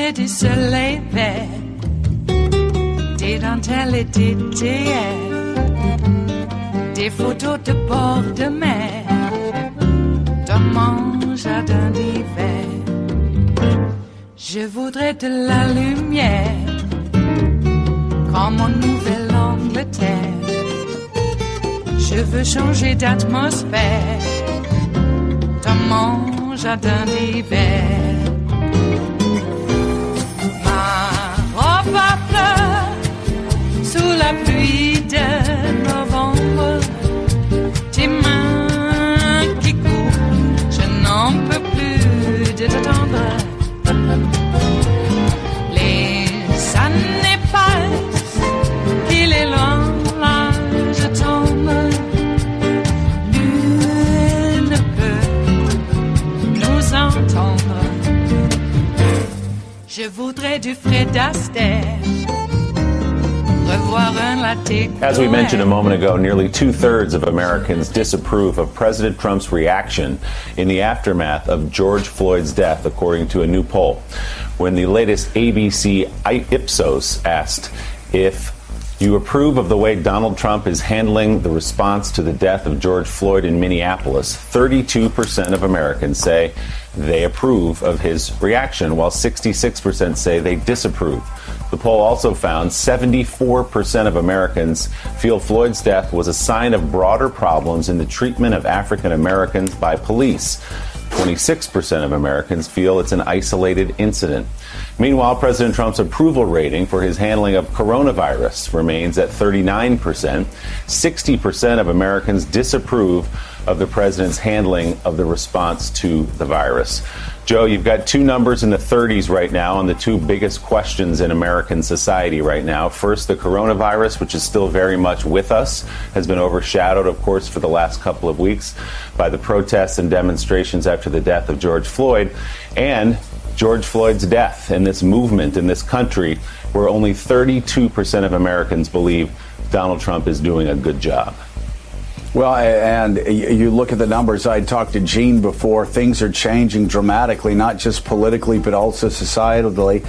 j'ai du soleil vert, des dentelles et des théières, des photos de bord de mer, dans mon jardin d'hiver. Je voudrais de la lumière, comme en Nouvelle-Angleterre. Je veux changer d'atmosphère, dans mon jardin d'hiver. Ma robe à fleurs, sous la pluie de novembre, tes mains qui courent, je n'en peux plus de t'attendre. Les années passent, il est loin, là je tombe. Nul ne peut nous entendre. Je voudrais du Fred Astaire. As we mentioned a moment ago, nearly 2/3 of Americans disapprove of President Trump's reaction in the aftermath of George Floyd's death, according to a new poll. When the latest ABC Ipsos asked if you approve of the way Donald Trump is handling the response to the death of George Floyd in Minneapolis, 32% of Americans say they approve of his reaction, while 66% say they disapprove. The poll also found 74% of Americans feel Floyd's death was a sign of broader problems in the treatment of African Americans by police. 26% of Americans feel it's an isolated incident. Meanwhile, President Trump's approval rating for his handling of coronavirus remains at 39%. 60% of Americans disapprove of the president's handling of the response to the virus. Joe, you've got two numbers in the 30s right now on the two biggest questions in American society right now. First, the coronavirus, which is still very much with us, has been overshadowed, of course, for the last couple of weeks by the protests and demonstrations after the death of George Floyd, and George Floyd's death and this movement in this country where only 32% of Americans believe Donald Trump is doing a good job. Well, and you look at the numbers. I talked to Gene before. Things are changing dramatically, not just politically, but also societally,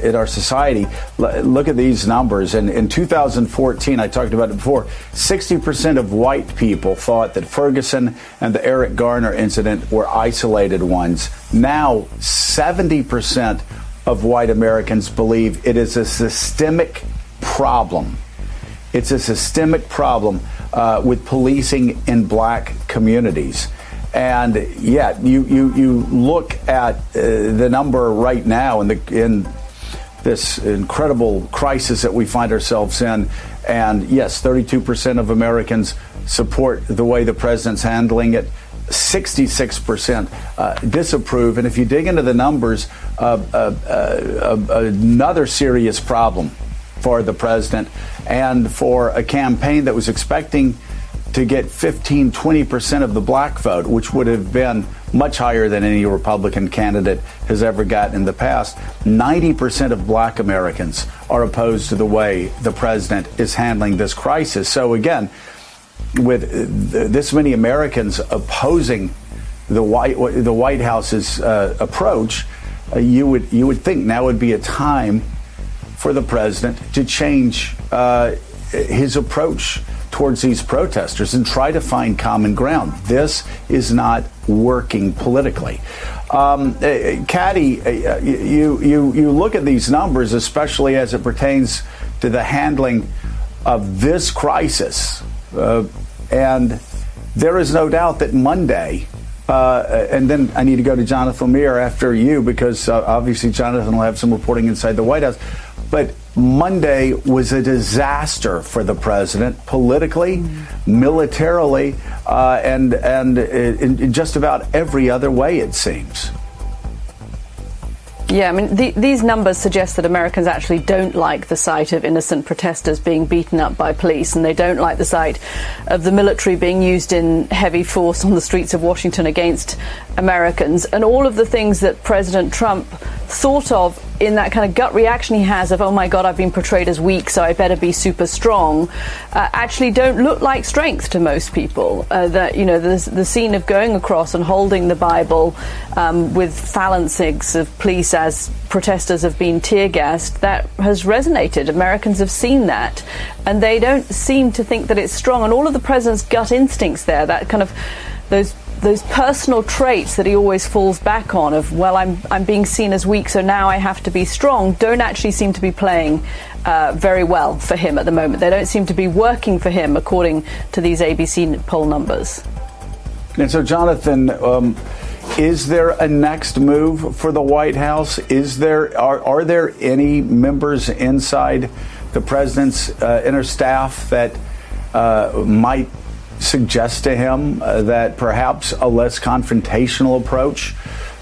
in our society. Look at these numbers. In 2014, I talked about it before, 60% of white people thought that Ferguson and the Eric Garner incident were isolated ones. Now, 70% of white Americans believe it is a systemic problem. It's a systemic problem with policing in black communities. And yet, you look at the number right now in this incredible crisis that we find ourselves in, and yes, 32% of Americans support the way the president's handling it. 66% disapprove. And if you dig into the numbers, another serious problem for the president and for a campaign that was expecting to get 15-20% of the black vote, which would have been much higher than any Republican candidate has ever gotten in the past. 90% of black Americans are opposed to the way the president is handling this crisis. So again, with this many Americans opposing the White House's approach, you would think now would be a time for the president to change his approach towards these protesters and try to find common ground. This is not working politically. Caddy, you look at these numbers, especially as it pertains to the handling of this crisis, and there is no doubt that Monday, and then I need to go to Jonathan Meir after you, because obviously Jonathan will have some reporting inside the White House. But Monday was a disaster for the president, politically, militarily, and in just about every other way, it seems. Yeah, I mean, these numbers suggest that Americans actually don't like the sight of innocent protesters being beaten up by police, and they don't like the sight of the military being used in heavy force on the streets of Washington against Americans. And all of the things that President Trump thought of in that kind of gut reaction he has of, oh my God, I've been portrayed as weak, so I better be super strong, actually don't look like strength to most people. That, you know, the scene of going across and holding the Bible with phalanxes of police as protesters have been tear gassed, that has resonated. Americans have seen that, and they don't seem to think that it's strong. And all of the president's gut instincts there, that kind of those personal traits that he always falls back on of, well, I'm being seen as weak, so now I have to be strong, don't actually seem to be playing very well for him at the moment. They don't seem to be working for him, according to these ABC poll numbers. And so, Jonathan, is there a next move for the White House? Are there any members inside the president's inner staff that might suggest to him that perhaps a less confrontational approach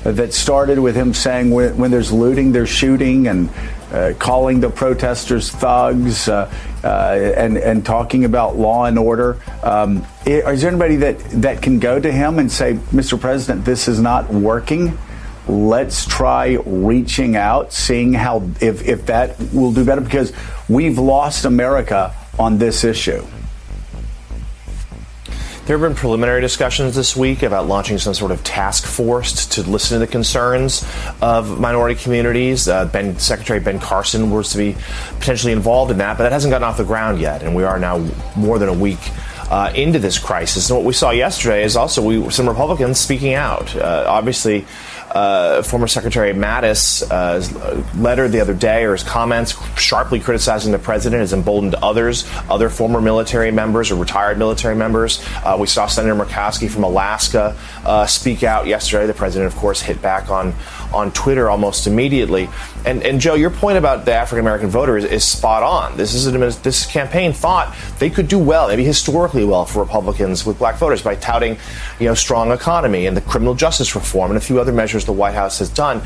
that started with him saying when there's looting, there's shooting, and calling the protesters thugs and talking about law and order? Is there anybody that can go to him and say, Mr. President, this is not working? Let's try reaching out, seeing how if that will do better, because we've lost America on this issue. There have been preliminary discussions this week about launching some sort of task force to listen to the concerns of minority communities. Secretary Ben Carson was to be potentially involved in that, but that hasn't gotten off the ground yet, and we are now more than a week into this crisis. And what we saw yesterday is also some Republicans speaking out. Obviously, former Secretary Mattis' letter the other day, or his comments sharply criticizing the president, has emboldened other former military members or retired military members. We saw Senator Murkowski from Alaska speak out yesterday. The president, of course, hit back on Twitter almost immediately. And Joe, your point about the African American voter is spot on. This campaign thought they could do well, maybe historically well, for Republicans with black voters by touting, strong economy and the criminal justice reform and a few other measures the White House has done.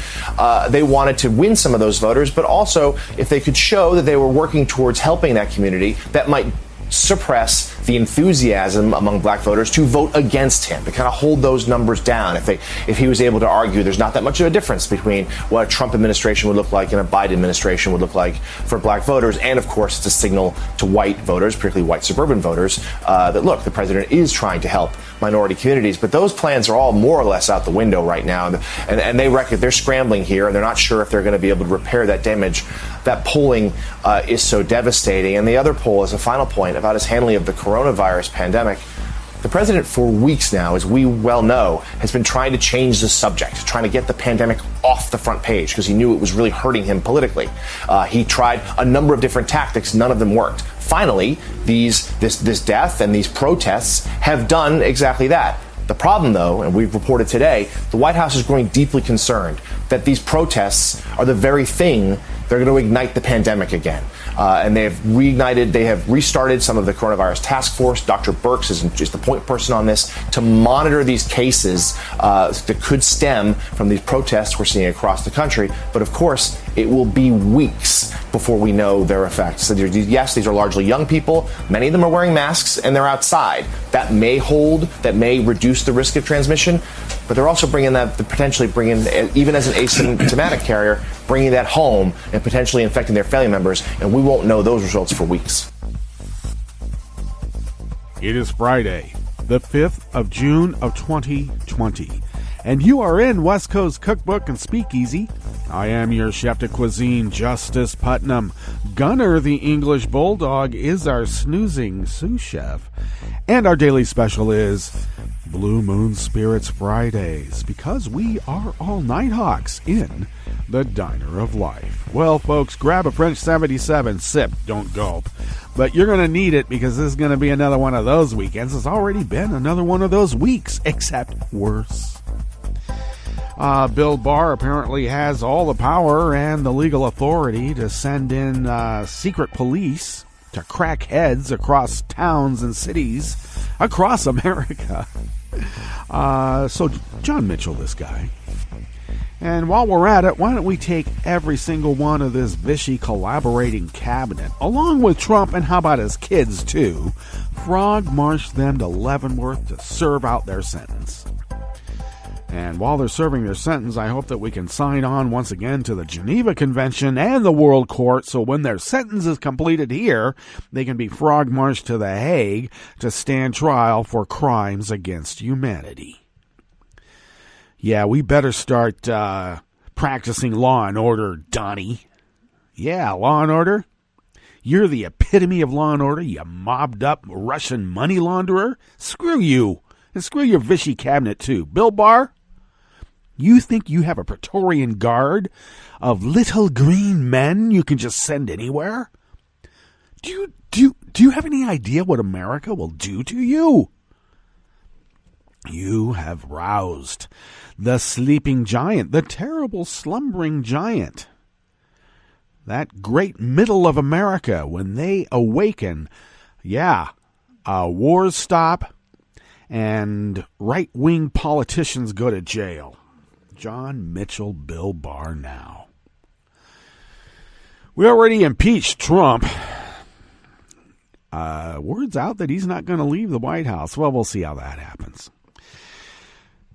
They wanted to win some of those voters, but also if they could show that they were working towards helping that community, that might suppress the enthusiasm among black voters to vote against him, to kind of hold those numbers down. If he was able to argue there's not that much of a difference between what a Trump administration would look like and a Biden administration would look like for black voters, and of course it's a signal to white voters, particularly white suburban voters, that look, the president is trying to help minority communities. But those plans are all more or less out the window right now, and they reckon they're scrambling here, and they're not sure if they're going to be able to repair that damage. That polling is so devastating. And the other poll, as a final point, about his handling of the coronavirus pandemic. The president, for weeks now, as we well know, has been trying to change the subject, trying to get the pandemic off the front page because he knew it was really hurting him politically. He tried a number of different tactics. None of them worked. Finally, this death and these protests have done exactly that. The problem, though, and we've reported today, the White House is growing deeply concerned that these protests are the very thing they're going to ignite the pandemic again. And they have restarted some of the coronavirus task force. Dr. Birx is the point person on this to monitor these cases that could stem from these protests we're seeing across the country. But of course, it will be weeks before we know their effects. So yes, these are largely young people. Many of them are wearing masks and they're outside. That may reduce the risk of transmission. But they're also potentially bringing, even as an asymptomatic carrier, bringing that home and potentially infecting their family members, and we won't know those results for weeks. It is Friday, the 5th of June of 2020, and you are in West Coast Cookbook and Speakeasy. I am your chef de cuisine, Justice Putnam. Gunner, the English Bulldog, is our snoozing sous chef, and our daily special is Blue Moon Spirits Fridays, because we are all Nighthawks in the Diner of Life. Well, folks, grab a French 77, sip, don't gulp. But you're going to need it because this is going to be another one of those weekends. It's already been another one of those weeks, except worse. Bill Barr apparently has all the power and the legal authority to send in secret police to crack heads across towns and cities across America. So John Mitchell, this guy. And while we're at it, why don't we take every single one of this Vichy collaborating cabinet, along with Trump, and how about his kids too, frog march them to Leavenworth to serve out their sentence. And while they're serving their sentence, I hope that we can sign on once again to the Geneva Convention and the World Court, so when their sentence is completed here, they can be frog-marched to The Hague to stand trial for crimes against humanity. Yeah, we better start practicing law and order, Donnie. Yeah, law and order. You're the epitome of law and order, you mobbed-up Russian money launderer. Screw you. And screw your Vichy cabinet, too. Bill Barr, you think you have a Praetorian Guard of little green men you can just send anywhere? Do you have any idea what America will do to you? You have roused the sleeping giant, the terrible slumbering giant. That great middle of America, when they awaken, wars stop and right-wing politicians go to jail. John Mitchell, Bill Barr now. We already impeached Trump. Word's out that he's not going to leave the White House. Well, we'll see how that happens.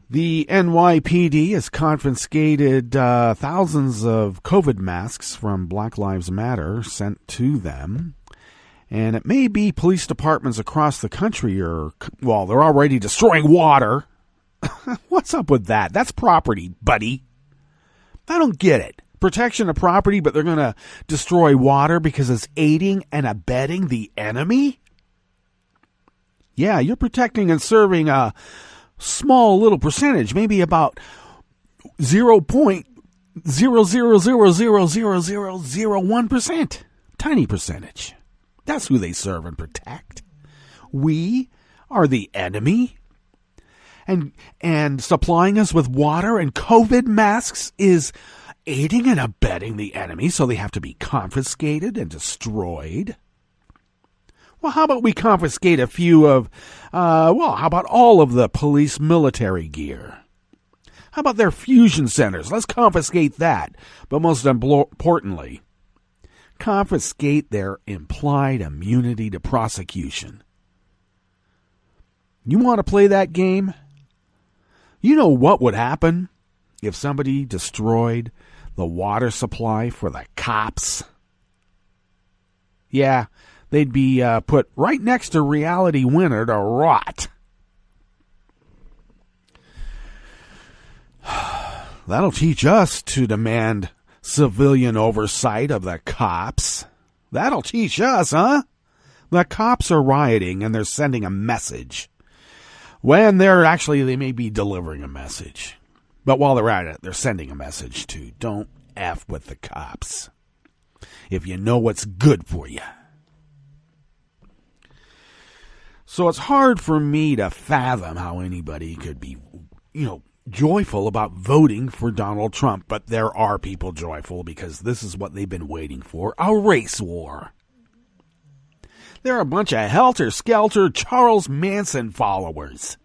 The NYPD has confiscated thousands of COVID masks from Black Lives Matter sent to them. And it may be police departments across the country they're already destroying water. What's up with that? That's property, buddy. I don't get it. Protection of property, but they're going to destroy water because it's aiding and abetting the enemy? Yeah, you're protecting and serving a small little percentage, maybe about 0.0000001%. Tiny percentage. That's who they serve and protect. We are the enemy. And supplying us with water and COVID masks is aiding and abetting the enemy, so they have to be confiscated and destroyed. Well, how about we confiscate a few of, how about all of the police military gear? How about their fusion centers? Let's confiscate that. But most importantly, confiscate their implied immunity to prosecution. You want to play that game? You know what would happen if somebody destroyed the water supply for the cops? Yeah, they'd be put right next to Reality Winner to rot. That'll teach us to demand civilian oversight of the cops. That'll teach us, huh? The cops are rioting and they're sending a message. When they may be delivering a message. But while they're at it, they're sending a message to don't F with the cops. If you know what's good for you. So it's hard for me to fathom how anybody could be, joyful about voting for Donald Trump. But there are people joyful because this is what they've been waiting for. A race war. They're a bunch of helter-skelter Charles Manson followers.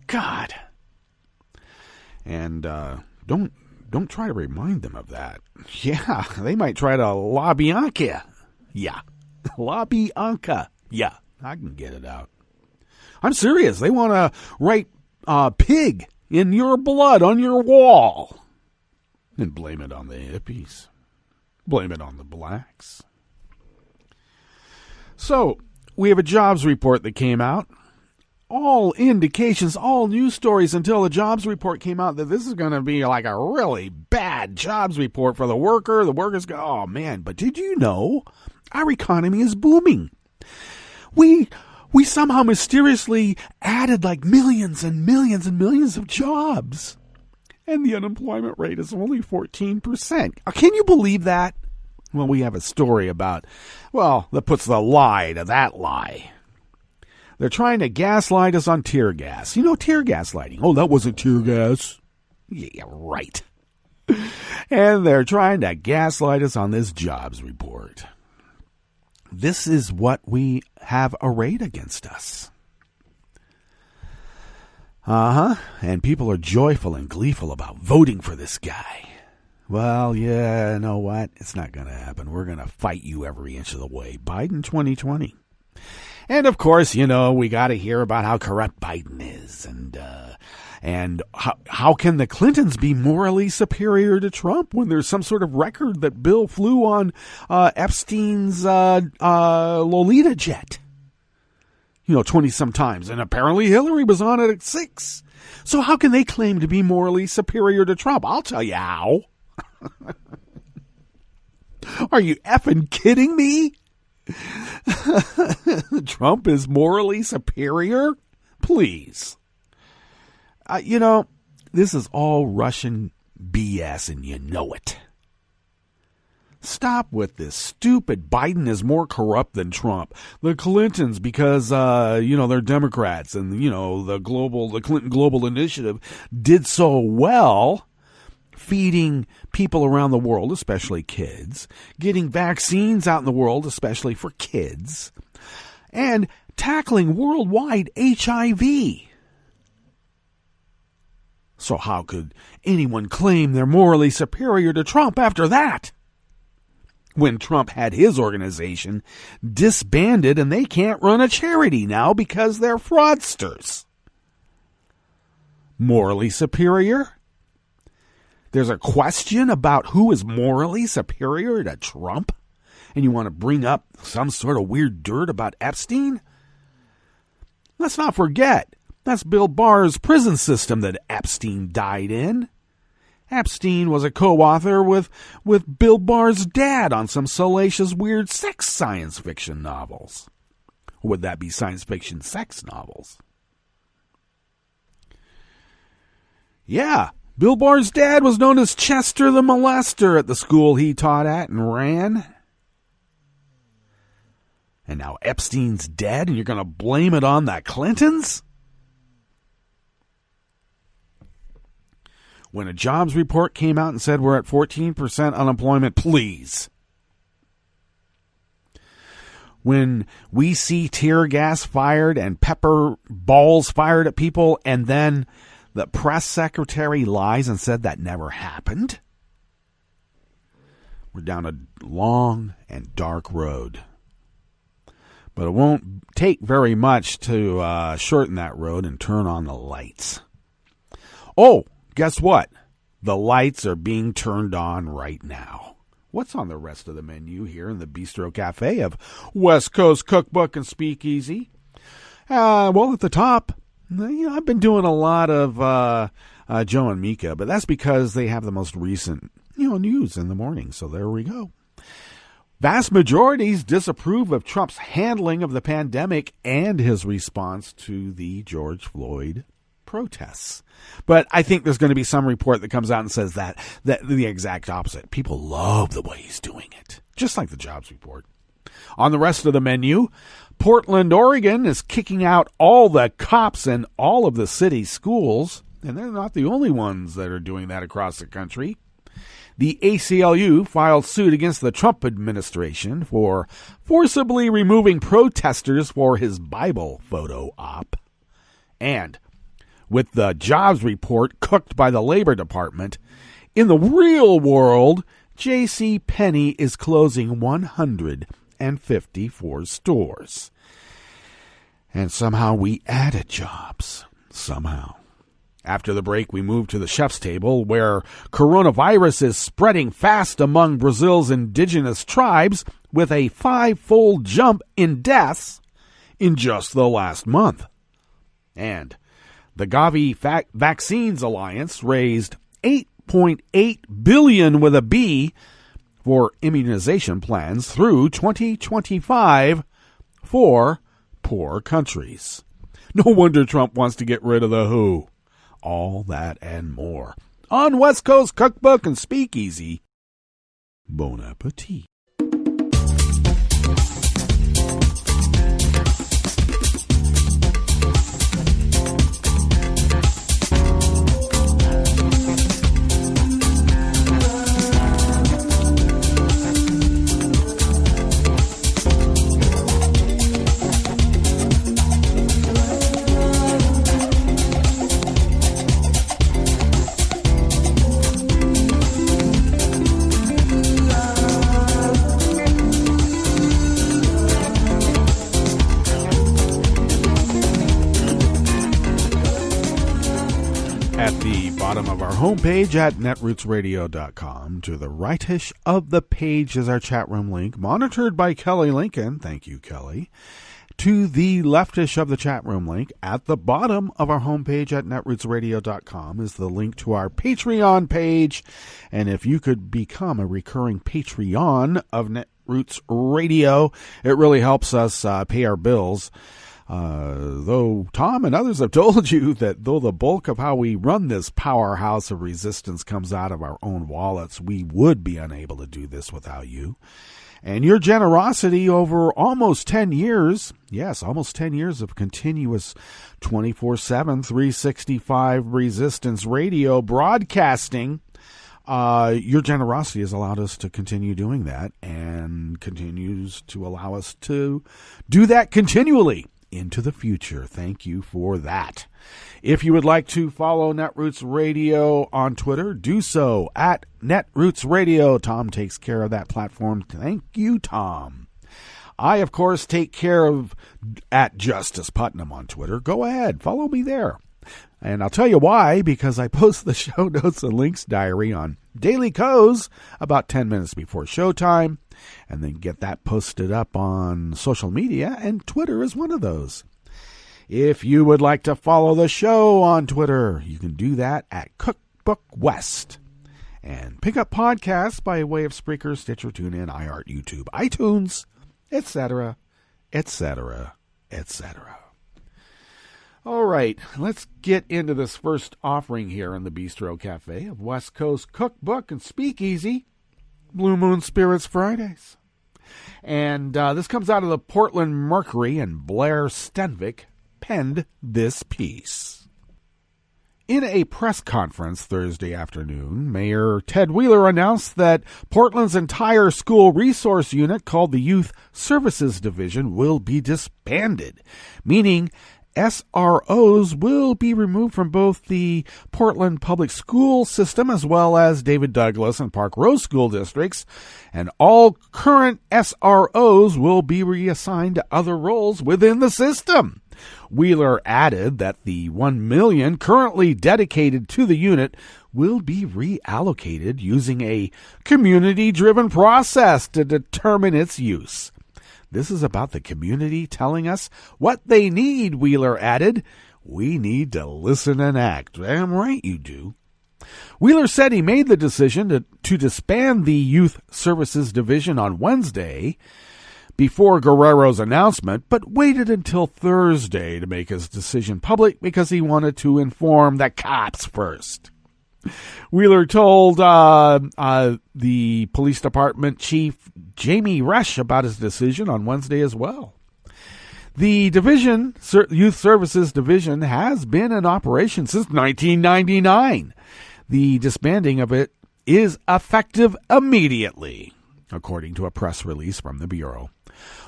God. And don't try to remind them of that. Yeah, they might try to La Bianca. Yeah, La Bianca. Yeah, I can get it out. I'm serious. They want to write pig in your blood on your wall. And blame it on the hippies. Blame it on the blacks. So, we have a jobs report that came out. All indications, all news stories until the jobs report came out that this is going to be like a really bad jobs report for the worker. The workers go, oh man, but did you know our economy is booming? We somehow mysteriously added like millions and millions and millions of jobs. And the unemployment rate is only 14%. Can you believe that? Well, we have a story about, that puts the lie to that lie. They're trying to gaslight us on tear gas. You know, tear gas lighting. Oh, that wasn't tear gas. Yeah, right. And they're trying to gaslight us on this jobs report. This is what we have arrayed against us. And people are joyful and gleeful about voting for this guy. Well, yeah, you know what? It's not going to happen. We're going to fight you every inch of the way. Biden 2020. And of course, we got to hear about how corrupt Biden is, and how can the Clintons be morally superior to Trump when there's some sort of record that Bill flew on Epstein's Lolita jet, 20 some times, and apparently Hillary was on it at 6. So how can they claim to be morally superior to Trump? I'll tell you how. Are you effing kidding me? Trump is morally superior? Please. This is all Russian BS, and you know it. Stop with this stupid Biden is more corrupt than Trump. The Clintons, because, they're Democrats, and, the Clinton Global Initiative did so well feeding people around the world, especially kids, getting vaccines out in the world, especially for kids, and tackling worldwide HIV. So how could anyone claim they're morally superior to Trump after that? When Trump had his organization disbanded and they can't run a charity now because they're fraudsters. Morally superior? There's a question about who is morally superior to Trump, and you want to bring up some sort of weird dirt about Epstein? Let's not forget, that's Bill Barr's prison system that Epstein died in. Epstein was a co-author with Bill Barr's dad on some salacious, weird sex science fiction novels. Or would that be science fiction sex novels? Yeah. Bill Barr's dad was known as Chester the Molester at the school he taught at and ran. And now Epstein's dead and you're going to blame it on the Clintons? When a jobs report came out and said we're at 14% unemployment, please. When we see tear gas fired and pepper balls fired at people and then the press secretary lies and said that never happened, we're down a long and dark road. But it won't take very much to shorten that road and turn on the lights. Oh, guess what? The lights are being turned on right now. What's on the rest of the menu here in the Bistro Cafe of West Coast Cookbook and Speakeasy? Well, at the top, I've been doing a lot of Joe and Mika, but that's because they have the most recent, news in the morning. So there we go. Vast majorities disapprove of Trump's handling of the pandemic and his response to the George Floyd protests. But I think there's going to be some report that comes out and says that the exact opposite. People love the way he's doing it, just like the jobs report. On the rest of the menu, Portland, Oregon is kicking out all the cops in all of the city's schools, and they're not the only ones that are doing that across the country. The ACLU filed suit against the Trump administration for forcibly removing protesters for his Bible photo op. And with the jobs report cooked by the Labor Department, in the real world, J.C. Penney is closing 154 stores. And somehow we added jobs. Somehow. After the break, we move to the chef's table, where coronavirus is spreading fast among Brazil's indigenous tribes, with a 5-fold jump in deaths in just the last month. And the GAVI Vaccines Alliance raised $8.8 billion with a B for immunization plans through 2025 for poor countries. No wonder Trump wants to get rid of the WHO. All that and more on West Coast Cookbook and Speakeasy. Bon appetit. bottom of our homepage at netrootsradio.com. To the rightish of the page is our chat room link, monitored by Kelly Lincoln. Thank you, Kelly. To the leftish of the chat room link, at the bottom of our homepage at netrootsradio.com is the link to our Patreon page. And if you could become a recurring Patreon of Netroots Radio, it really helps us pay our bills. Though Tom and others have told you that though the bulk of how we run this powerhouse of resistance comes out of our own wallets, we would be unable to do this without you. And your generosity over almost 10 years, yes, almost 10 years of continuous 24/7, 365 resistance radio broadcasting, your generosity has allowed us to continue doing that and continues to allow us to do that continually into the future. Thank you for that. If you would like to follow Netroots Radio on Twitter, do so at Netroots Radio. Tom takes care of that platform. Thank you, Tom. I, of course, take care of at Justice Putnam on Twitter. Go ahead, follow me there. And I'll tell you why, because I post the show notes and links diary on Daily Co's about 10 minutes before showtime, and then get that posted up on social media, and Twitter is one of those. If you would like to follow the show on Twitter, you can do that at Cookbook West. And pick up podcasts by way of Spreaker, Stitcher, TuneIn, iHeart, YouTube, iTunes, etc., etc., etc. All right, let's get into this first offering here in the Bistro Cafe of West Coast Cookbook and Speakeasy, Blue Moon Spirits Fridays. And this comes out of the Portland Mercury, and Blair Stenvik penned this piece. In a press conference Thursday afternoon, Mayor Ted Wheeler announced that Portland's entire school resource unit, called the Youth Services Division, will be disbanded, meaning SROs will be removed from both the Portland public school system as well as David Douglas and Park Rose school districts, and all current SROs will be reassigned to other roles within the system. Wheeler added that the $1 million currently dedicated to the unit will be reallocated using a community-driven process to determine its use. This is about the community telling us what they need, Wheeler added. We need to listen and act. Damn right you do. Wheeler said he made the decision to disband the Youth Services Division on Wednesday before Guerrero's announcement, but waited until Thursday to make his decision public because he wanted to inform the cops first. Wheeler told the police department chief Jamie Resch about his decision on Wednesday as well. The division, Youth Services Division, has been in operation since 1999. The disbanding of it is effective immediately, according to a press release from the Bureau.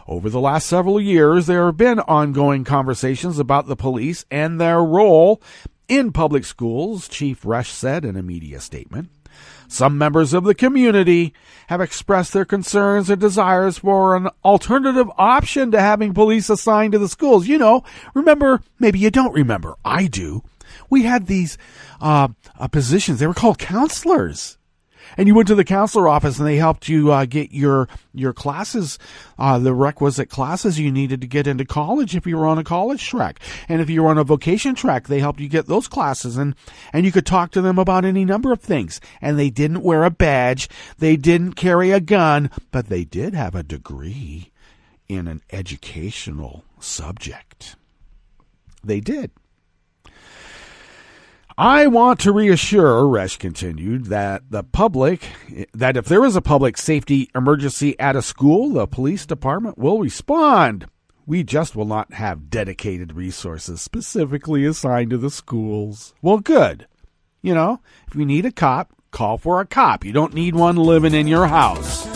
Over the last several years, there have been ongoing conversations about the police and their role in public schools, Chief Resch said in a media statement. Some members of the community have expressed their concerns and desires for an alternative option to having police assigned to the schools. You know, remember, maybe you don't remember, I do. We had these positions, they were called counselors. And you went to the counselor office and they helped you get your classes, the requisite classes you needed to get into college if you were on a college track. And if you were on a vocation track, they helped you get those classes. And you could talk to them about any number of things. And they didn't wear a badge. They didn't carry a gun. But they did have a degree in an educational subject. They did. I want to reassure, Resch continued, that if there is a public safety emergency at a school, the police department will respond. We just will not have dedicated resources specifically assigned to the schools. Well, good. You know, if you need a cop, call for a cop. You don't need one living in your house.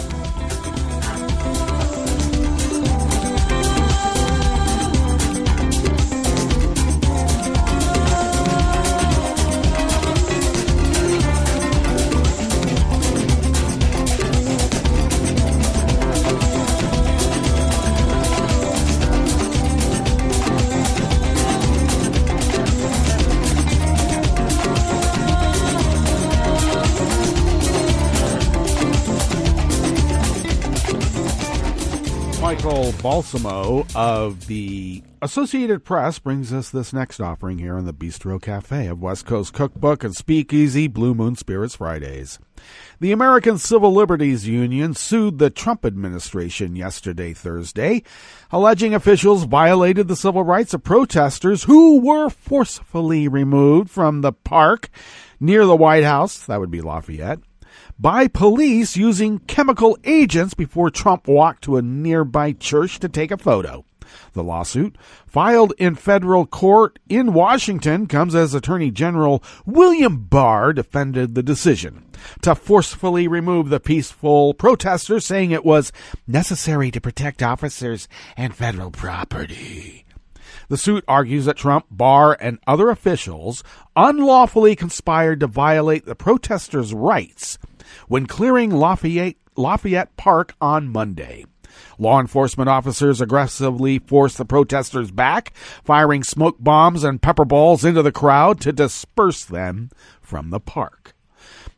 Michael Balsamo of the Associated Press brings us this next offering here in the Bistro Cafe of West Coast Cookbook and Speakeasy Blue Moon Spirits Fridays. The American Civil Liberties Union sued the Trump administration yesterday, Thursday, alleging officials violated the civil rights of protesters who were forcefully removed from the park near the White House, that would be Lafayette, by police using chemical agents before Trump walked to a nearby church to take a photo. The lawsuit, filed in federal court in Washington, comes as Attorney General William Barr defended the decision to forcefully remove the peaceful protesters, saying it was necessary to protect officers and federal property. The suit argues that Trump, Barr, and other officials unlawfully conspired to violate the protesters' rights when clearing Lafayette Park on Monday. Law enforcement officers aggressively forced the protesters back, firing smoke bombs and pepper balls into the crowd to disperse them from the park.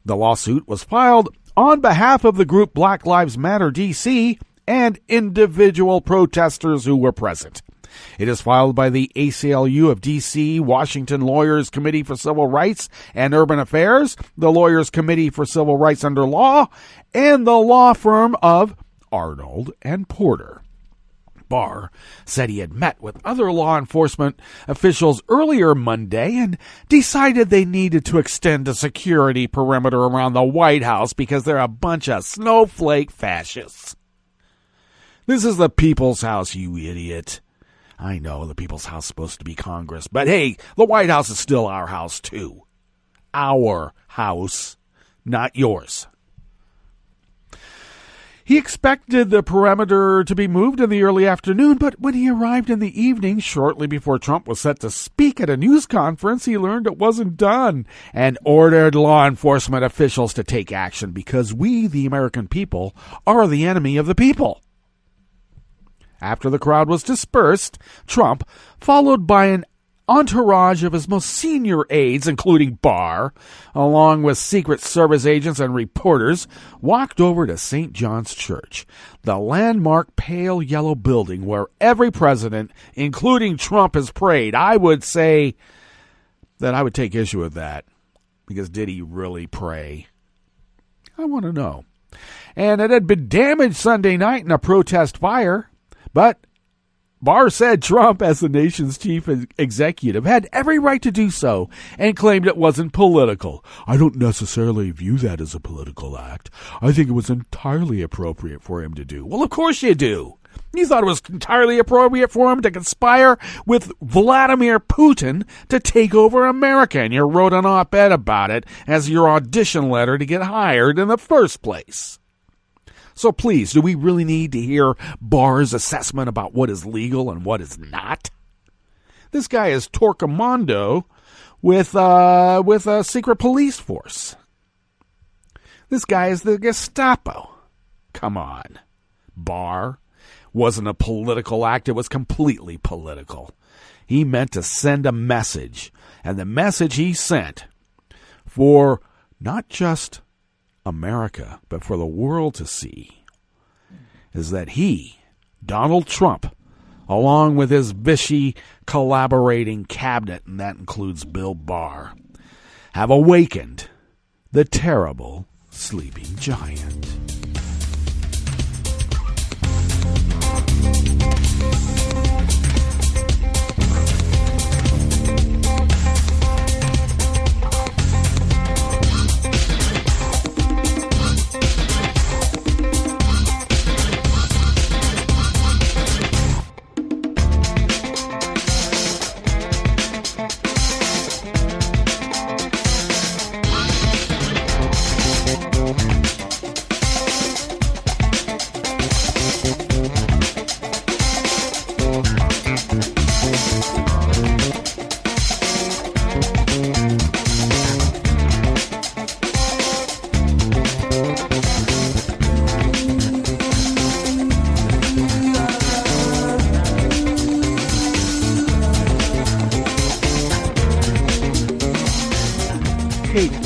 The lawsuit was filed on behalf of the group Black Lives Matter DC and individual protesters who were present. It is filed by the ACLU of D.C., Washington Lawyers Committee for Civil Rights and Urban Affairs, the Lawyers Committee for Civil Rights Under Law, and the law firm of Arnold and Porter. Barr said he had met with other law enforcement officials earlier Monday and decided they needed to extend a security perimeter around the White House because they're a bunch of snowflake fascists. This is the People's House, you idiot. I know the People's House is supposed to be Congress, but hey, the White House is still our house too. Our house, not yours. He expected the perimeter to be moved in the early afternoon, but when he arrived in the evening, shortly before Trump was set to speak at a news conference, he learned it wasn't done and ordered law enforcement officials to take action because we, the American people, are the enemy of the people. After the crowd was dispersed, Trump, followed by an entourage of his most senior aides, including Barr, along with Secret Service agents and reporters, walked over to St. John's Church, the landmark pale yellow building where every president, including Trump, has prayed. I would say that I would take issue with that, because did he really pray? I want to know. And it had been damaged Sunday night in a protest fire. But Barr said Trump, as the nation's chief executive, had every right to do so and claimed it wasn't political. I don't necessarily view that as a political act. I think it was entirely appropriate for him to do. Well, of course you do. You thought it was entirely appropriate for him to conspire with Vladimir Putin to take over America, and you wrote an op-ed about it as your audition letter to get hired in the first place. So please, do we really need to hear Barr's assessment about what is legal and what is not? This guy is Torquemando with a secret police force. This guy is the Gestapo. Come on. Barr wasn't a political act. It was completely political. He meant to send a message. And the message he sent for not just America, but for the world to see, is that he, Donald Trump, along with his Vichy collaborating cabinet, and that includes Bill Barr, have awakened the terrible sleeping giant.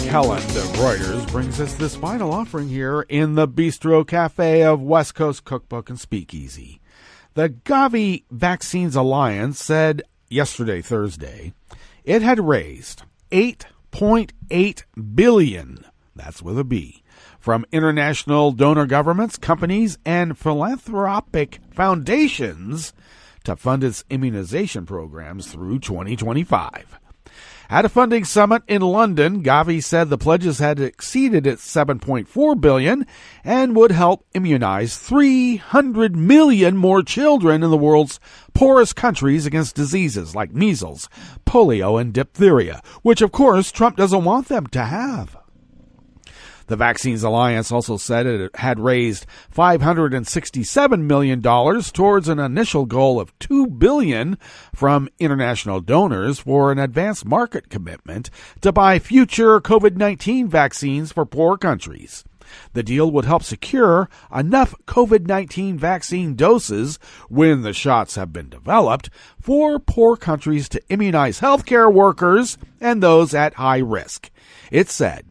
Helen of Reuters brings us this final offering here in the Bistro Cafe of West Coast Cookbook and Speakeasy. The GAVI Vaccines Alliance said yesterday, Thursday, it had raised $8.8 billion, that's with a B, from international donor governments, companies, and philanthropic foundations to fund its immunization programs through 2025. At a funding summit in London, GAVI said the pledges had exceeded its $7.4 billion and would help immunize 300 million more children in the world's poorest countries against diseases like measles, polio, and diphtheria, which, of course, Trump doesn't want them to have. The Vaccines Alliance also said it had raised $567 million towards an initial goal of $2 billion from international donors for an advanced market commitment to buy future COVID-19 vaccines for poor countries. The deal would help secure enough COVID-19 vaccine doses when the shots have been developed for poor countries to immunize healthcare workers and those at high risk. It said,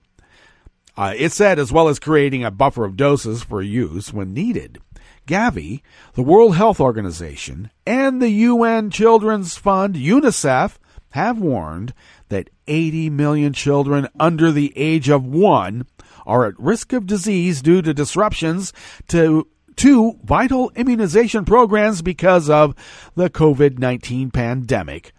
as well as creating a buffer of doses for use when needed. GAVI, the World Health Organization, and the UN Children's Fund, UNICEF, have warned that 80 million children under the age of 1 are at risk of disease due to disruptions to vital immunization programs because of the COVID-19 pandemic.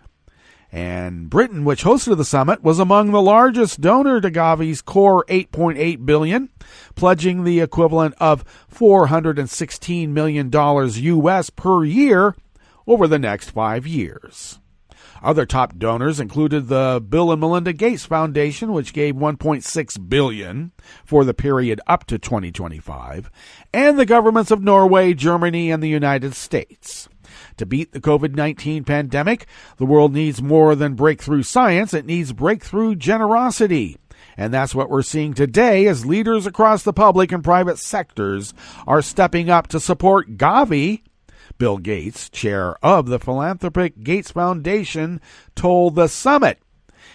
And Britain, which hosted the summit, was among the largest donor to GAVI's core $8.8 billion, pledging the equivalent of $416 million U.S. per year over the next 5 years. Other top donors included the Bill and Melinda Gates Foundation, which gave $1.6 billion for the period up to 2025, and the governments of Norway, Germany, and the United States. To beat the COVID-19 pandemic, the world needs more than breakthrough science. It needs breakthrough generosity. And that's what we're seeing today as leaders across the public and private sectors are stepping up to support GAVI. Bill Gates, chair of the philanthropic Gates Foundation, told the summit.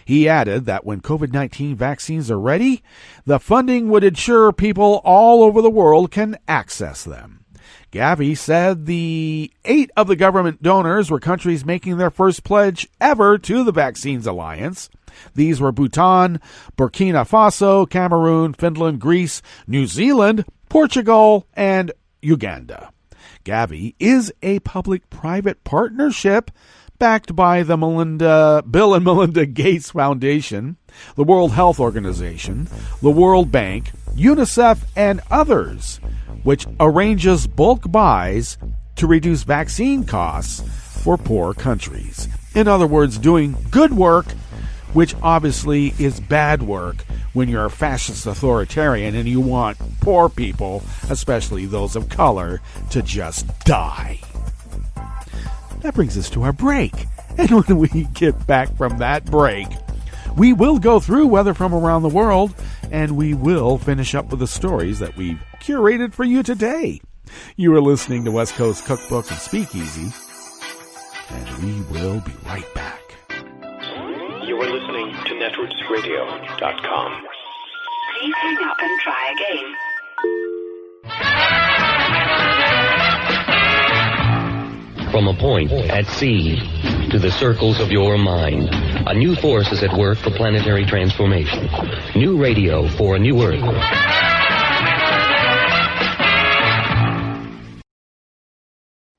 He added that when COVID-19 vaccines are ready, the funding would ensure people all over the world can access them. GAVI said the 8 of the government donors were countries making their first pledge ever to the Vaccines Alliance. These were Bhutan, Burkina Faso, Cameroon, Finland, Greece, New Zealand, Portugal, and Uganda. GAVI is a public-private partnership backed by the Bill and Melinda Gates Foundation, the World Health Organization, the World Bank, UNICEF, and others, which arranges bulk buys to reduce vaccine costs for poor countries. In other words, doing good work, which obviously is bad work when you're a fascist authoritarian and you want poor people, especially those of color, to just die. That brings us to our break. And when we get back from that break, we will go through weather from around the world, and we will finish up with the stories that we've curated for you today. You are listening to West Coast Cookbook and Speakeasy, and we will be right back. You are listening to netrootsradio.com. Please hang up and try again. From a point at sea to the circles of your mind, a new force is at work for planetary transformation. New radio for a new Earth.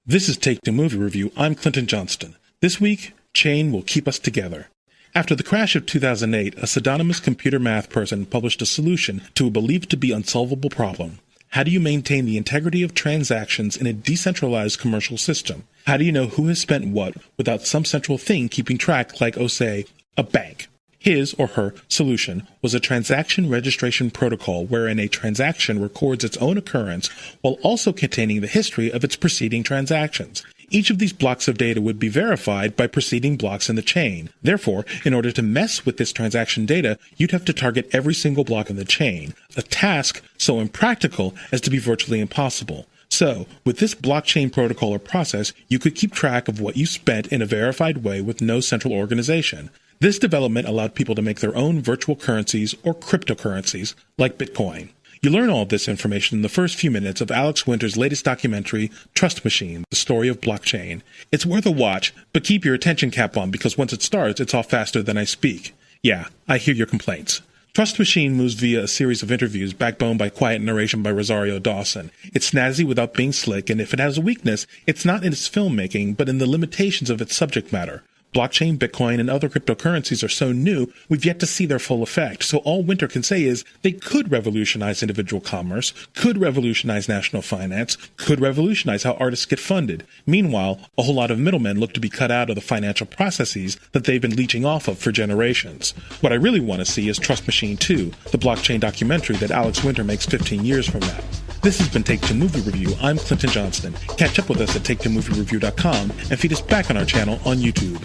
This is Take Two Movie Review. I'm Clinton Johnston. This week, Chain will keep us together. After the crash of 2008, a pseudonymous computer math person published a solution to a believed to be unsolvable problem. How do you maintain the integrity of transactions in a decentralized commercial system? How do you know who has spent what without some central thing keeping track like, say, a bank? His or her solution was a transaction registration protocol wherein a transaction records its own occurrence while also containing the history of its preceding transactions. Each of these blocks of data would be verified by preceding blocks in the chain. Therefore, in order to mess with this transaction data, you'd have to target every single block in the chain, a task so impractical as to be virtually impossible. So, with this blockchain protocol or process, you could keep track of what you spent in a verified way with no central organization. This development allowed people to make their own virtual currencies or cryptocurrencies, like Bitcoin. You learn all of this information in the first few minutes of Alex Winter's latest documentary, Trust Machine, The Story of Blockchain. It's worth a watch, but keep your attention cap on because once it starts, it's off faster than I speak. Yeah, I hear your complaints. Trust Machine moves via a series of interviews backboned by quiet narration by Rosario Dawson. It's snazzy without being slick, and if it has a weakness, it's not in its filmmaking, but in the limitations of its subject matter. Blockchain, Bitcoin, and other cryptocurrencies are so new, we've yet to see their full effect. So all Winter can say is they could revolutionize individual commerce, could revolutionize national finance, could revolutionize how artists get funded. Meanwhile, a whole lot of middlemen look to be cut out of the financial processes that they've been leeching off of for generations. What I really want to see is Trust Machine 2, the blockchain documentary that Alex Winter makes 15 years from now. This has been Take Two Movie Review. I'm Clinton Johnston. Catch up with us at TakeTwoMovieReview.com and feed us back on our channel on YouTube.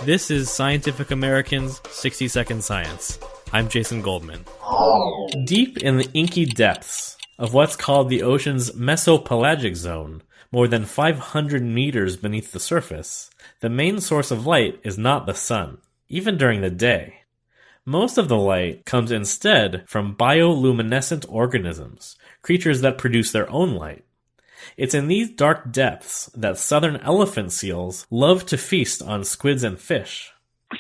This is Scientific American's 60-Second Science. I'm Jason Goldman. Deep in the inky depths of what's called the ocean's mesopelagic zone, more than 500 meters beneath the surface, the main source of light is not the sun, even during the day. Most of the light comes instead from bioluminescent organisms, creatures that produce their own light. It's in these dark depths that southern elephant seals love to feast on squids and fish.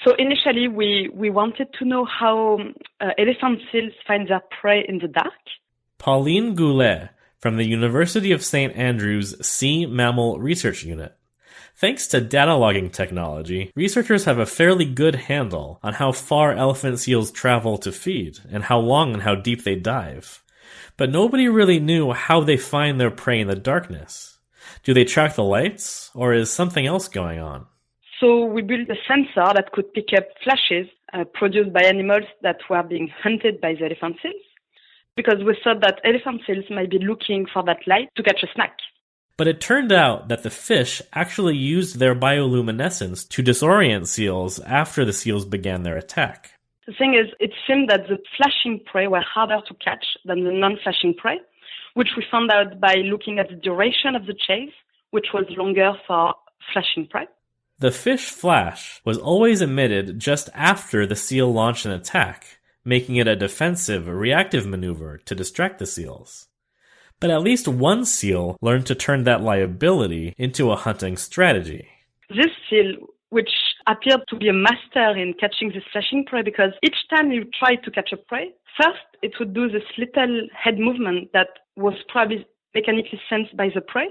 So initially we wanted to know how elephant seals find their prey in the dark. Pauline Goulet from the University of St. Andrews Sea Mammal Research Unit. Thanks to data logging technology, researchers have a fairly good handle on how far elephant seals travel to feed and how long and how deep they dive. But nobody really knew how they find their prey in the darkness. Do they track the lights, or is something else going on? So we built a sensor that could pick up flashes produced by animals that were being hunted by the elephant seals, because we thought that elephant seals might be looking for that light to catch a snack. But it turned out that the fish actually used their bioluminescence to disorient seals after the seals began their attack. The thing is, it seemed that the flashing prey were harder to catch than the non-flashing prey, which we found out by looking at the duration of the chase, which was longer for flashing prey. The fish flash was always emitted just after the seal launched an attack, making it a defensive, reactive maneuver to distract the seals. But at least one seal learned to turn that liability into a hunting strategy. This seal, which appeared to be a master in catching this flashing prey, because each time you tried to catch a prey, first it would do this little head movement that was probably mechanically sensed by the prey.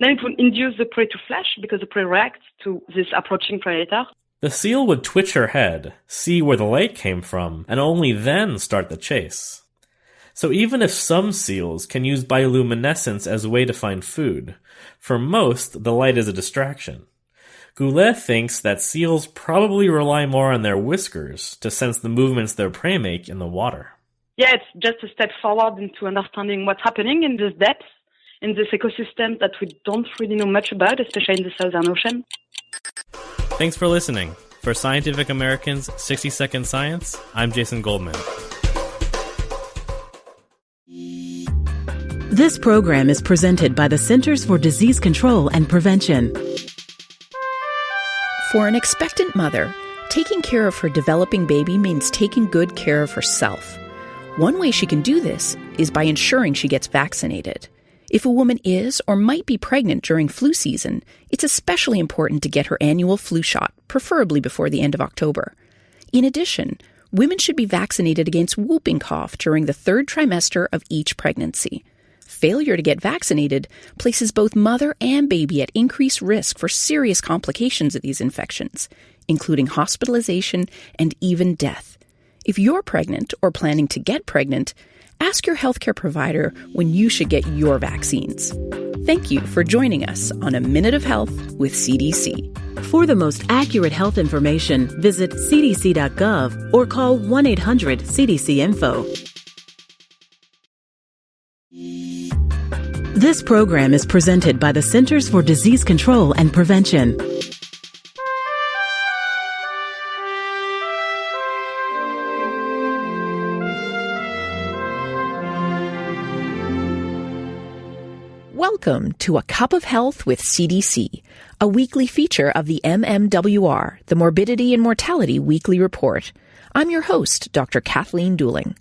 Then it would induce the prey to flash because the prey reacts to this approaching predator. The seal would twitch her head, see where the light came from, and only then start the chase. So even if some seals can use bioluminescence as a way to find food, for most the light is a distraction. Goulet thinks that seals probably rely more on their whiskers to sense the movements their prey make in the water. Yeah, it's just a step forward into understanding what's happening in this depth, in this ecosystem that we don't really know much about, especially in the Southern Ocean. Thanks for listening. For Scientific American's 60-Second Science, I'm Jason Goldman. This program is presented by the Centers for Disease Control and Prevention. For an expectant mother, taking care of her developing baby means taking good care of herself. One way she can do this is by ensuring she gets vaccinated. If a woman is or might be pregnant during flu season, it's especially important to get her annual flu shot, preferably before the end of October. In addition, women should be vaccinated against whooping cough during the third trimester of each pregnancy. Failure to get vaccinated places both mother and baby at increased risk for serious complications of these infections, including hospitalization and even death. If you're pregnant or planning to get pregnant, ask your healthcare provider when you should get your vaccines. Thank you for joining us on A Minute of Health with CDC. For the most accurate health information, visit cdc.gov or call 1-800-CDC-INFO. This program is presented by the Centers for Disease Control and Prevention. Welcome to A Cup of Health with CDC, a weekly feature of the MMWR, the Morbidity and Mortality Weekly Report. I'm your host, Dr. Kathleen Dooling.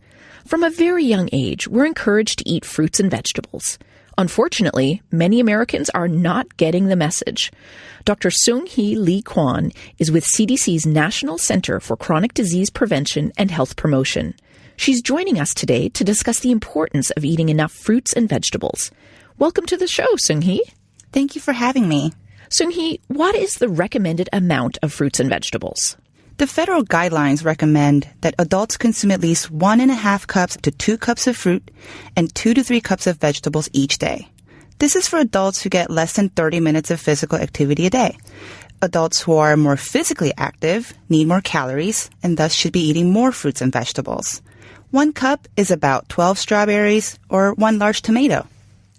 From a very young age, we're encouraged to eat fruits and vegetables. Unfortunately, many Americans are not getting the message. Dr. Seung-Hee Lee Kwan is with CDC's National Center for Chronic Disease Prevention and Health Promotion. She's joining us today to discuss the importance of eating enough fruits and vegetables. Welcome to the show, Seung-Hee. Thank you for having me. Seung-Hee, what is the recommended amount of fruits and vegetables? The federal guidelines recommend that adults consume at least 1.5 cups to 2 cups of fruit and 2 to 3 cups of vegetables each day. This is for adults who get less than 30 minutes of physical activity a day. Adults who are more physically active need more calories and thus should be eating more fruits and vegetables. 1 cup is about 12 strawberries or 1 large tomato.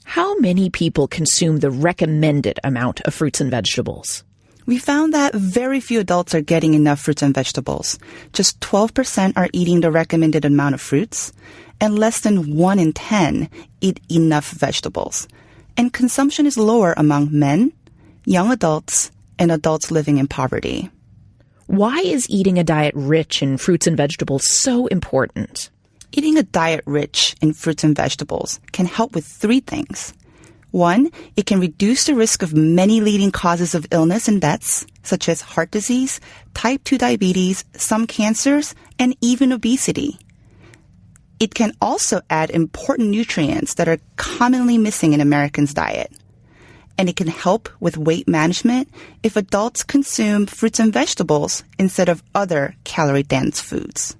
How many people consume the recommended amount of fruits and vegetables? We found that very few adults are getting enough fruits and vegetables. Just 12% are eating the recommended amount of fruits, and less than 1 in 10 eat enough vegetables. And consumption is lower among men, young adults, and adults living in poverty. Why is eating a diet rich in fruits and vegetables so important? Eating a diet rich in fruits and vegetables can help with 3 things. 1, it can reduce the risk of many leading causes of illness and deaths, such as heart disease, type 2 diabetes, some cancers, and even obesity. It can also add important nutrients that are commonly missing in Americans' diet. And it can help with weight management if adults consume fruits and vegetables instead of other calorie-dense foods.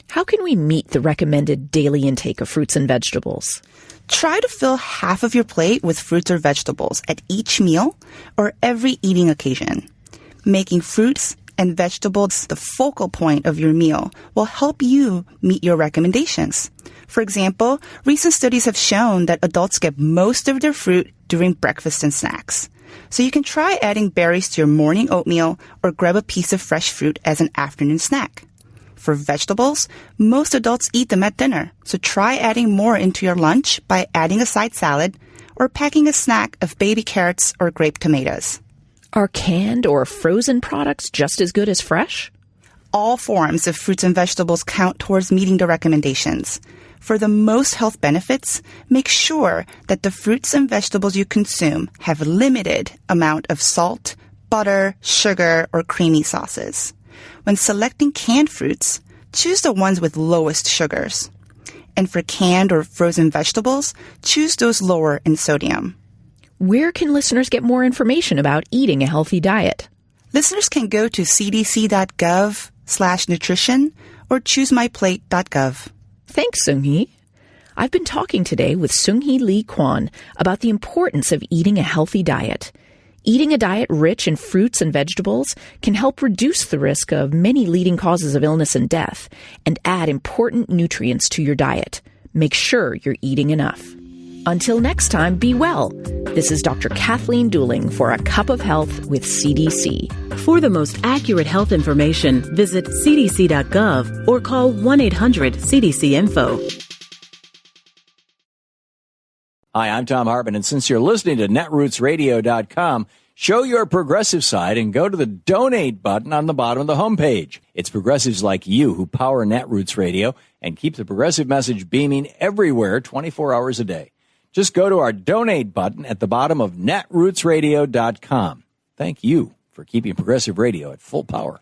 How can we meet the recommended daily intake of fruits and vegetables? Try to fill half of your plate with fruits or vegetables at each meal or every eating occasion. Making fruits and vegetables the focal point of your meal will help you meet your recommendations. For example, recent studies have shown that adults get most of their fruit during breakfast and snacks. So you can try adding berries to your morning oatmeal or grab a piece of fresh fruit as an afternoon snack. For vegetables, most adults eat them at dinner, so try adding more into your lunch by adding a side salad or packing a snack of baby carrots or grape tomatoes. Are canned or frozen products just as good as fresh? All forms of fruits and vegetables count towards meeting the recommendations. For the most health benefits, make sure that the fruits and vegetables you consume have a limited amount of salt, butter, sugar, or creamy sauces. When selecting canned fruits, choose the ones with lowest sugars. And for canned or frozen vegetables, choose those lower in sodium. Where can listeners get more information about eating a healthy diet? Listeners can go to cdc.gov/nutrition or choosemyplate.gov. Thanks, Seung-Hee. I've been talking today with Seung-Hee Lee Kwan about the importance of eating a healthy diet. Eating a diet rich in fruits and vegetables can help reduce the risk of many leading causes of illness and death and add important nutrients to your diet. Make sure you're eating enough. Until next time, be well. This is Dr. Kathleen Dooling for A Cup of Health with CDC. For the most accurate health information, visit cdc.gov or call 1-800-CDC-INFO. Hi, I'm Tom Hartman, and since you're listening to netrootsradio.com, show your progressive side and go to the donate button on the bottom of the homepage. It's progressives like you who power Netroots Radio and keep the progressive message beaming everywhere 24 hours a day. Just go to our donate button at the bottom of netrootsradio.com. Thank you for keeping progressive radio at full power.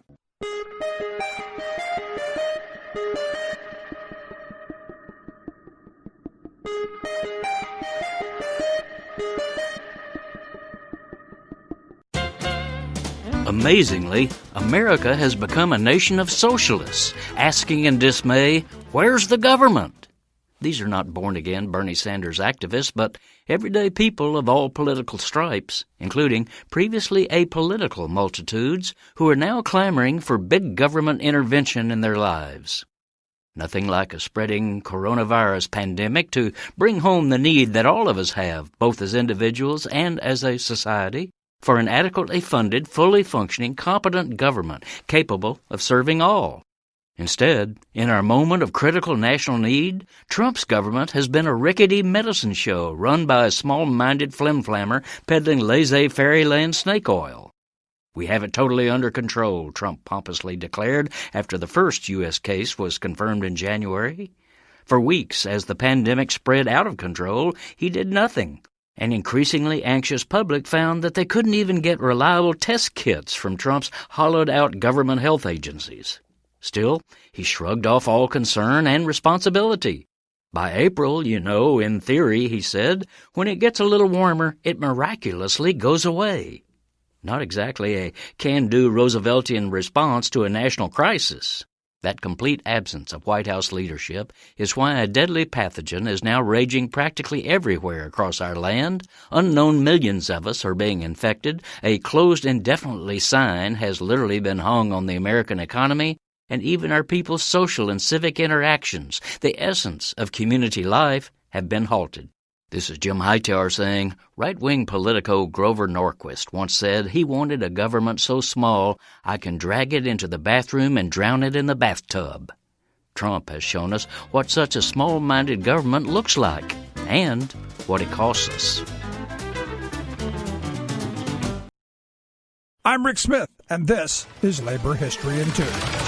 Amazingly, America has become a nation of socialists, asking in dismay, where's the government? These are not born-again Bernie Sanders activists, but everyday people of all political stripes, including previously apolitical multitudes who are now clamoring for big government intervention in their lives. Nothing like a spreading coronavirus pandemic to bring home the need that all of us have, both as individuals and as a society, for an adequately funded, fully functioning, competent government capable of serving all. Instead, in our moment of critical national need, Trump's government has been a rickety medicine show run by a small-minded flim-flammer peddling laissez-fairyland snake oil. We have it totally under control, Trump pompously declared after the first U.S. case was confirmed in January. For weeks, as the pandemic spread out of control, he did nothing. An increasingly anxious public found that they couldn't even get reliable test kits from Trump's hollowed-out government health agencies. Still, he shrugged off all concern and responsibility. By April, in theory, he said, when it gets a little warmer, it miraculously goes away. Not exactly a can-do Rooseveltian response to a national crisis. That complete absence of White House leadership is why a deadly pathogen is now raging practically everywhere across our land. Unknown millions of us are being infected. A closed indefinitely sign has literally been hung on the American economy, and even our people's social and civic interactions, the essence of community life, have been halted. This is Jim Hightower saying, right-wing politico Grover Norquist once said he wanted a government so small I can drag it into the bathroom and drown it in the bathtub. Trump has shown us what such a small-minded government looks like and what it costs us. I'm Rick Smith, and this is Labor History in 2.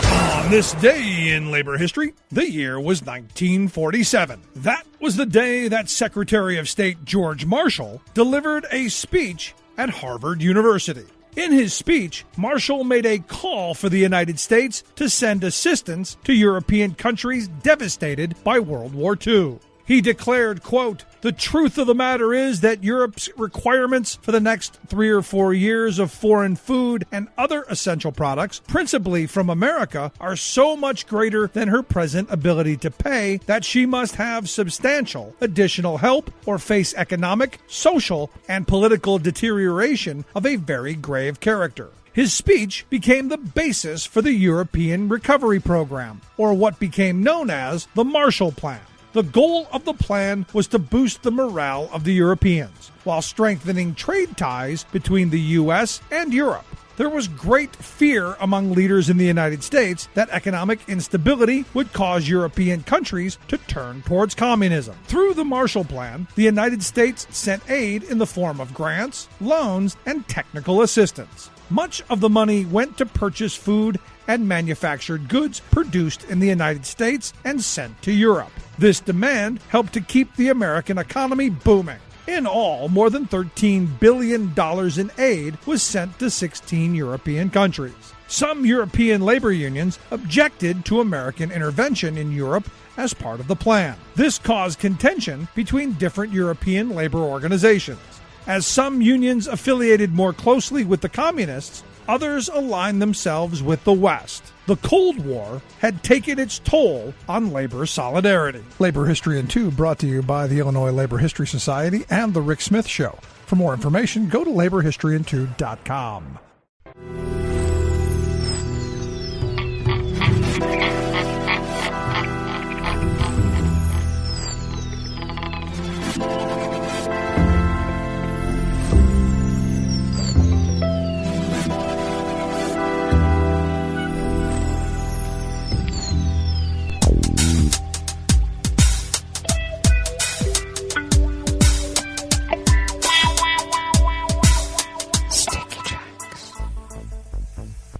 On this day in labor history, the year was 1947. That was the day that Secretary of State George Marshall delivered a speech at Harvard University. In his speech, Marshall made a call for the United States to send assistance to European countries devastated by World War II. He declared, quote, "The truth of the matter is that Europe's requirements for the next 3 or 4 years of foreign food and other essential products, principally from America, are so much greater than her present ability to pay that she must have substantial additional help or face economic, social, and political deterioration of a very grave character." His speech became the basis for the European Recovery Program, or what became known as the Marshall Plan. The goal of the plan was to boost the morale of the Europeans, while strengthening trade ties between the U.S. and Europe. There was great fear among leaders in the United States that economic instability would cause European countries to turn towards communism. Through the Marshall Plan, the United States sent aid in the form of grants, loans, and technical assistance. Much of the money went to purchase food and manufactured goods produced in the United States and sent to Europe. This demand helped to keep the American economy booming. In all, more than $13 billion in aid was sent to 16 European countries. Some European labor unions objected to American intervention in Europe as part of the plan. This caused contention between different European labor organizations. As some unions affiliated more closely with the communists, others aligned themselves with the West. The Cold War had taken its toll on labor solidarity. Labor History in 2 brought to you by the Illinois Labor History Society and The Rick Smith Show. For more information, go to laborhistoryin2.com.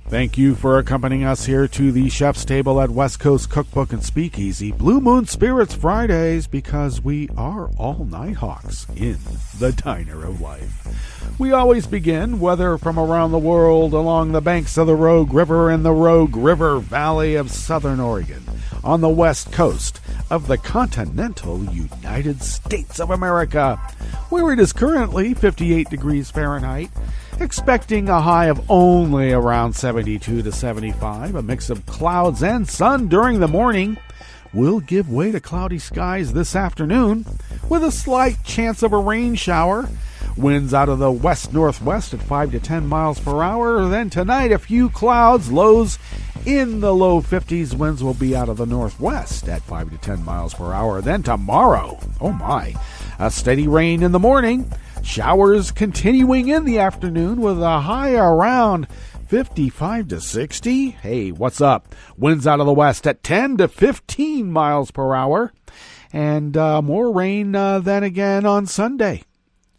Thank you for accompanying us here to the Chef's Table at West Coast Cookbook and Speakeasy. Blue Moon Spirits Fridays, because we are all Nighthawks in the Diner of Life. We always begin, whether from around the world, along the banks of the Rogue River in the Rogue River Valley of Southern Oregon, on the west coast of the continental United States of America, where it is currently 58 degrees Fahrenheit, expecting a high of only around 72 to 75. A mix of clouds and sun during the morning will give way to cloudy skies this afternoon, with a slight chance of a rain shower. Winds out of the west-northwest at 5 to 10 miles per hour. Then tonight, a few clouds, lows in the low 50s. Winds will be out of the northwest at 5 to 10 miles per hour. Then tomorrow, oh my, a steady rain in the morning. Showers continuing in the afternoon with a high around 55 to 60. Hey, what's up? Winds out of the west at 10 to 15 miles per hour. And more rain then again on Sunday.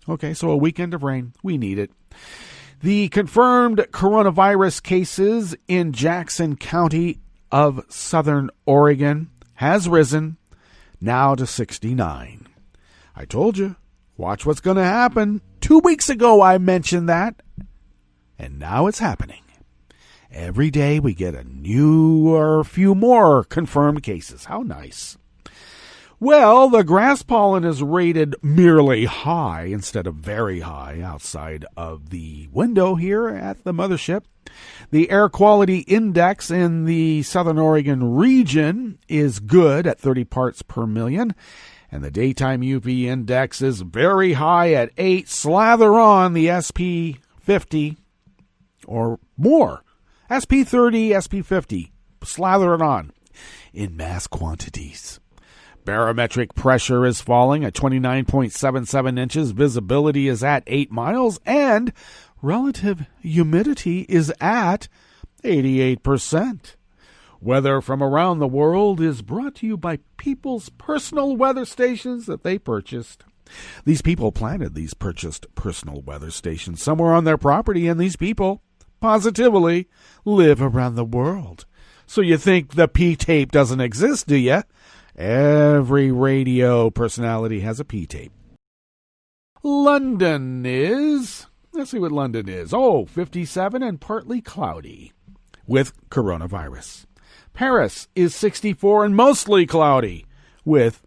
Okay, so a weekend of rain. We need it. The confirmed coronavirus cases in Jackson County of Southern Oregon has risen now to 69. I told you, watch what's going to happen. 2 weeks ago I mentioned that, and now it's happening. Every day we get a new or a few more confirmed cases. How nice. Well, the grass pollen is rated merely high instead of very high outside of the window here at the mothership. The air quality index in the Southern Oregon region is good at 30 parts per million, and the daytime UV index is very high at 8. Slather on the SP50 or more. SP30, SP50. Slather it on in mass quantities. Barometric pressure is falling at 29.77 inches. Visibility is at 8 miles. And relative humidity is at 88%. Weather from around the world is brought to you by people's personal weather stations that they purchased. These people planted these purchased personal weather stations somewhere on their property, and these people positively live around the world. So you think the P-tape doesn't exist, do you? Every radio personality has a P-tape. London is, let's see what London is. 57 and partly cloudy with coronavirus. Paris is 64 and mostly cloudy with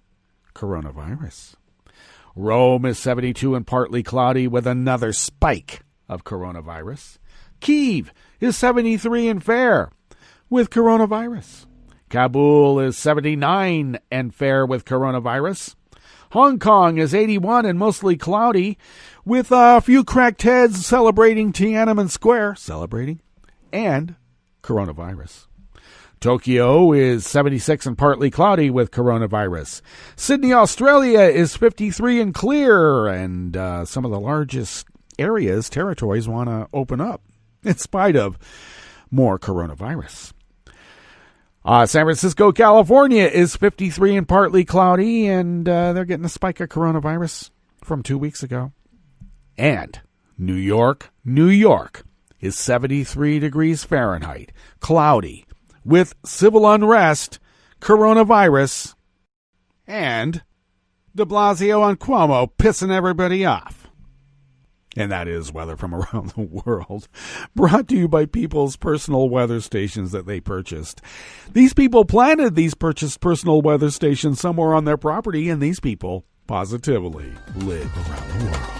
coronavirus. Rome is 72 and partly cloudy with another spike of coronavirus. Kyiv is 73 and fair with coronavirus. Kabul is 79 and fair with coronavirus. Hong Kong is 81 and mostly cloudy with a few cracked heads celebrating Tiananmen Square, and coronavirus. Tokyo is 76 and partly cloudy with coronavirus. Sydney, Australia is 53 and clear, and some of the largest territories want to open up in spite of more coronavirus. San Francisco, California is 53 and partly cloudy, and they're getting a spike of coronavirus from 2 weeks ago. And New York is 73 degrees Fahrenheit, cloudy, with civil unrest, coronavirus, and de Blasio and Cuomo pissing everybody off. And that is weather from around the world, brought to you by people's personal weather stations that they purchased. These people planted these purchased personal weather stations somewhere on their property, and these people positively live around the world.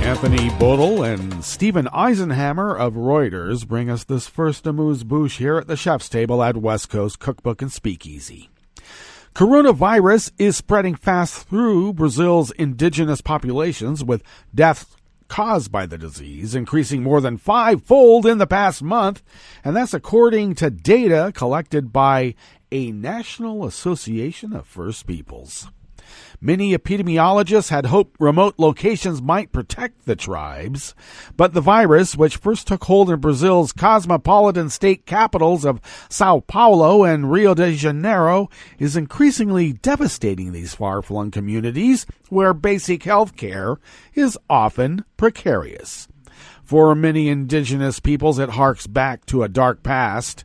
Anthony Bodel and Stephen Eisenhammer of Reuters bring us this first amuse-bouche here at the chef's table at West Coast Cookbook and Speakeasy. Coronavirus is spreading fast through Brazil's indigenous populations, with deaths caused by the disease increasing more than 5-fold in the past month, and that's according to data collected by a National Association of First Peoples. Many epidemiologists had hoped remote locations might protect the tribes, but the virus, which first took hold in Brazil's cosmopolitan state capitals of Sao Paulo and Rio de Janeiro, is increasingly devastating these far-flung communities where basic health care is often precarious. For many indigenous peoples, it harks back to a dark past.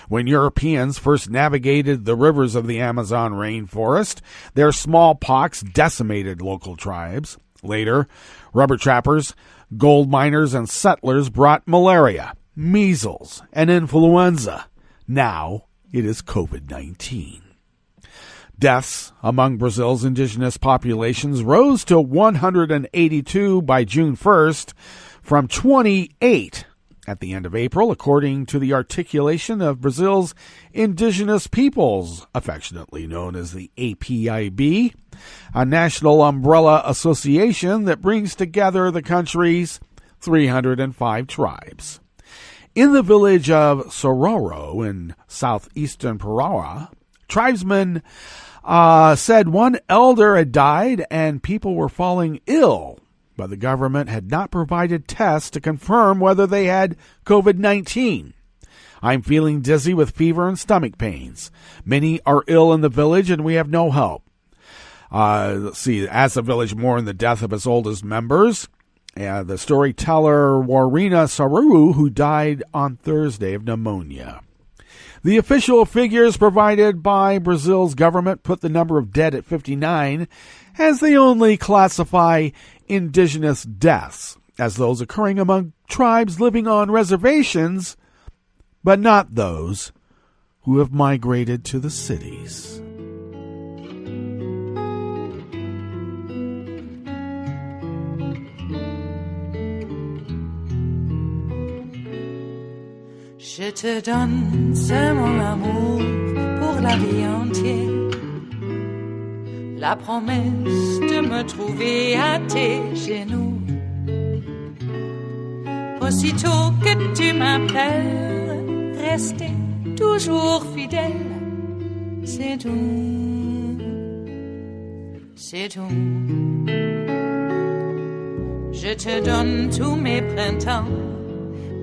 When Europeans first navigated the rivers of the Amazon rainforest, their smallpox decimated local tribes. Later, rubber trappers, gold miners, and settlers brought malaria, measles, and influenza. Now it is COVID-19. Deaths among Brazil's indigenous populations rose to 182 by June 1st from 28 at the end of April, according to the articulation of Brazil's indigenous peoples, affectionately known as the APIB, a national umbrella association that brings together the country's 305 tribes. In the village of Sororo in southeastern Pará, tribesmen said one elder had died and people were falling ill, but the government had not provided tests to confirm whether they had COVID-19. I'm feeling dizzy with fever and stomach pains. Many are ill in the village and we have no help. Let's see, as the village mourned the death of its oldest members, the storyteller Warina Saru, who died on Thursday of pneumonia. The official figures provided by Brazil's government put the number of dead at 59, as they only classify indigenous deaths as those occurring among tribes living on reservations, but not those who have migrated to the cities. Je te donne ce mon amour pour la vie entière. La promesse de me trouver à tes genoux. Aussitôt que tu m'appelles, rester toujours fidèle. C'est tout, c'est tout. Je te donne tous mes printemps,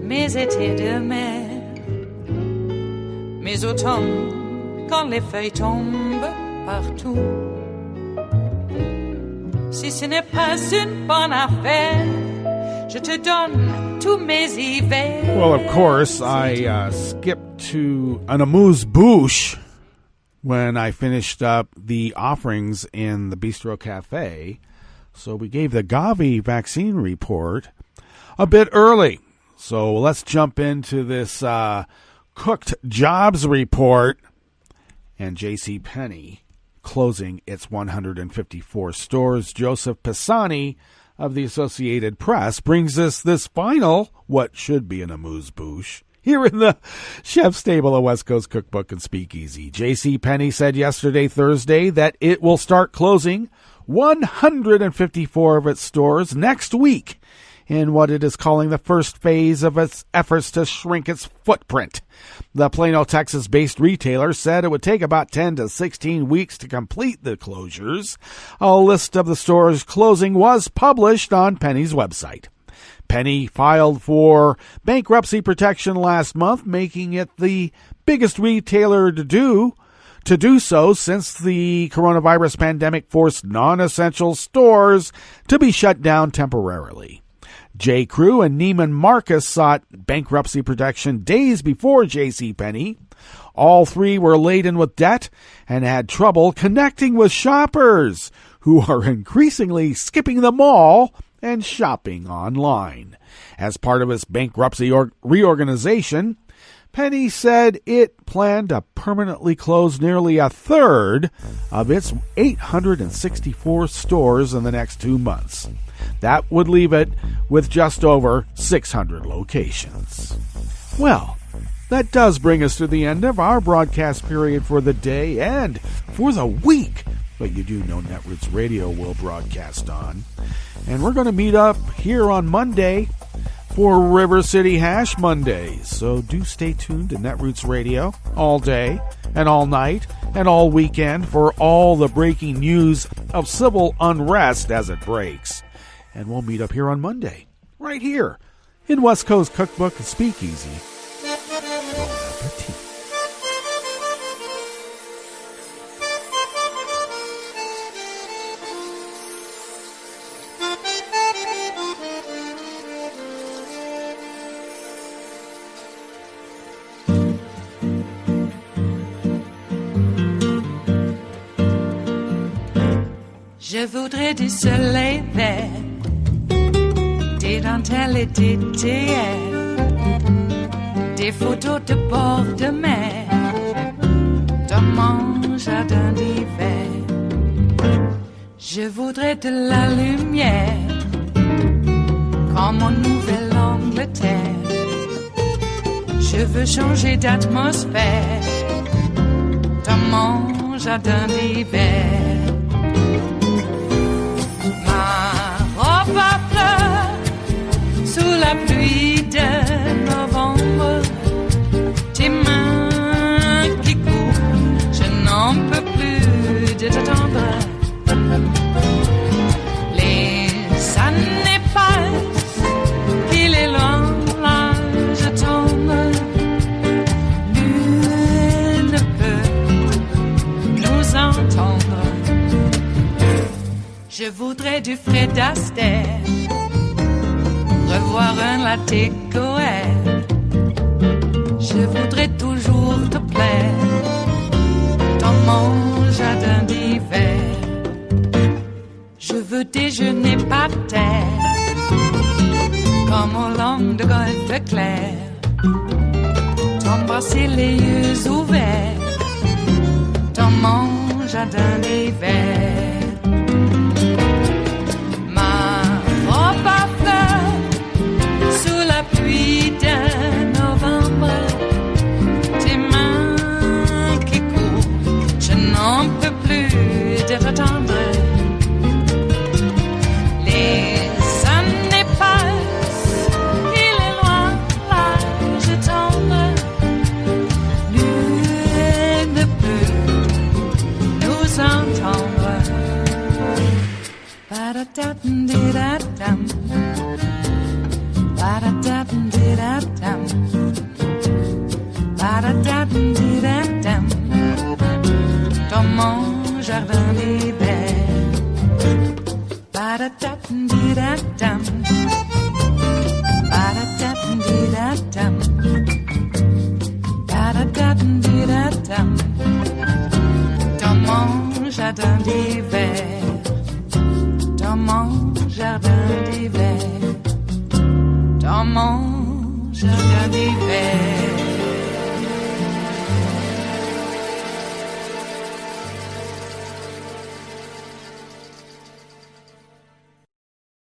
mes étés de mer. Mes automnes, quand les feuilles tombent partout. Si ce n'est pas une bonne affaire, je te donne tous mes hivers. Well, of course, I skipped to an amuse-bouche when I finished up the offerings in the Bistro Cafe. So we gave the GAVI vaccine report a bit early. So let's jump into this cooked jobs report, and JCPenney closing its 154 stores. Joseph Pisani of the Associated Press brings us this final, what should be an amuse-bouche, here in the chef's table of West Coast Cookbook and Speakeasy. JCPenney said yesterday, Thursday, that it will start closing 154 of its stores next week in what it is calling the first phase of its efforts to shrink its footprint. The Plano, Texas-based retailer said it would take about 10 to 16 weeks to complete the closures. A list of the stores closing was published on Penny's website. Penny filed for bankruptcy protection last month, making it the biggest retailer to do so since the coronavirus pandemic forced non-essential stores to be shut down temporarily. J. Crew and Neiman Marcus sought bankruptcy protection days before JCPenney. All three were laden with debt and had trouble connecting with shoppers who are increasingly skipping the mall and shopping online. As part of its bankruptcy reorganization, Penny said it planned to permanently close nearly a third of its 864 stores in the next 2 months. That would leave it with just over 600 locations. Well, that does bring us to the end of our broadcast period for the day and for the week. But you do know Netroots Radio will broadcast on. And we're going to meet up here on Monday for River City Hash Mondays. So do stay tuned to Netroots Radio all day and all night and all weekend for all the breaking news of civil unrest as it breaks. And we'll meet up here on Monday, right here in West Coast Cookbook and Speakeasy. Bon appetit. Je voudrais du soleil vert, des dentelles et des théâtres, des photos de bord de mer, dans mon jardin d'hiver. Je voudrais de la lumière, comme en Nouvelle-Angleterre, Je veux changer d'atmosphère dans mon jardin d'hiver. Ma robe à fleurs sous la pluie de novembre. Tes mains qui courent, je n'en peux plus de t'attendre. Les années passent, il est loin, là je tombe. Nul ne peut nous entendre. Je voudrais du Fred Astaire, revoir un latte Goer. Je voudrais toujours te plaire dans mon jardin d'hiver. Je veux déjeuner par terre comme au long de golfe clair, t'embrasser les yeux ouverts dans mon jardin d'hiver. Ma robe à fleurs sous la pluie de novembre. Tes mains qui courent, je n'en peux plus de t'attendre. Les années passent, il est loin, là je tombe. Nul ne peut nous entendre. Ba-da-da-dum-di-da-dum. Ba-da-da-dum-di-da-dum. Ba-da-da-dum-di-da-dum. Dans mon jardin d'hiver. Ba-da-da-dum-di-da-dum. Ba-da-da-dum-di-da-dum. Ba-da-da-dum-di-da-dum. Dans mon jardin d'hiver. Dans mon jardin d'hiver. Dans mon jardin d'hiver.